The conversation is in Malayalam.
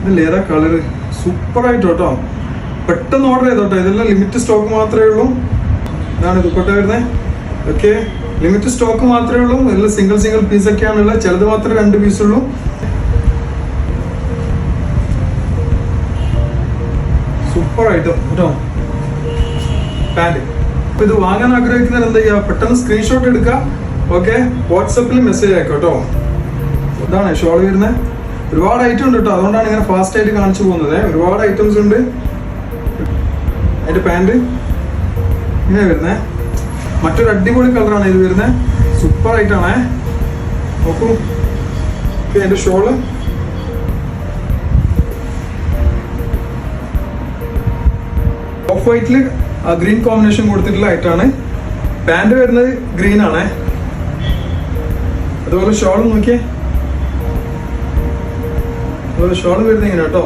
ഇതിൽ ഏതാ കളറ്? സൂപ്പറായിട്ട് കേട്ടോ, പെട്ടെന്ന് ഓർഡർ ചെയ്തോട്ടോ. ഇതെല്ലാം ലിമിറ്റ് സ്റ്റോക്ക് മാത്രമേ ഉള്ളൂ. ഇതാണ് ദുപ്പട്ട വരുന്നത്. ഓക്കെ, ലിമിറ്റ് സ്റ്റോക്ക് മാത്രമേ ഉള്ളൂ. എല്ലാം സിംഗിൾ പീസൊക്കെയാണുള്ളത്. ചിലത് മാത്രമേ 2 പീസുള്ളൂ. സൂപ്പറായിട്ട് കേട്ടോ പാൻറ്. അപ്പൊ ഇത് വാങ്ങാൻ ആഗ്രഹിക്കുന്നവർ എന്താ ചെയ്യുക, പെട്ടെന്ന് സ്ക്രീൻഷോട്ട് എടുക്കുക. ഓക്കെ, വാട്സപ്പിൽ മെസ്സേജ് അയക്കാം കേട്ടോ. ഇതാണ് ഷോൾ വരുന്നത്. ഒരുപാട് ഐറ്റം ഉണ്ട് കേട്ടോ, അതുകൊണ്ടാണ് ഇങ്ങനെ ഫാസ്റ്റ് ആയിട്ട് കാണിച്ചു പോകുന്നത്. ഒരുപാട് ഐറ്റംസ് ഉണ്ട്. അതിന്റെ പാൻറ് ഇങ്ങനെ വരുന്നത്. മറ്റൊരു അടിപൊളി കളറാണ് ഇത് വരുന്നത്. സൂപ്പർ ആയിട്ടാണേ, നോക്കൂ. അതിന്റെ ഷോള് ഓഫ് വൈറ്റില് ഗ്രീൻ കോമ്പിനേഷൻ കൊടുത്തിട്ടുള്ള ആയിട്ടാണ്. പാൻറ് വരുന്നത് ഗ്രീൻ ആണ്. അതുപോലെ ഷോളും നോക്കിയേ, അതുപോലെ ഷോളും വരുന്നത് ഇങ്ങനെ കേട്ടോ.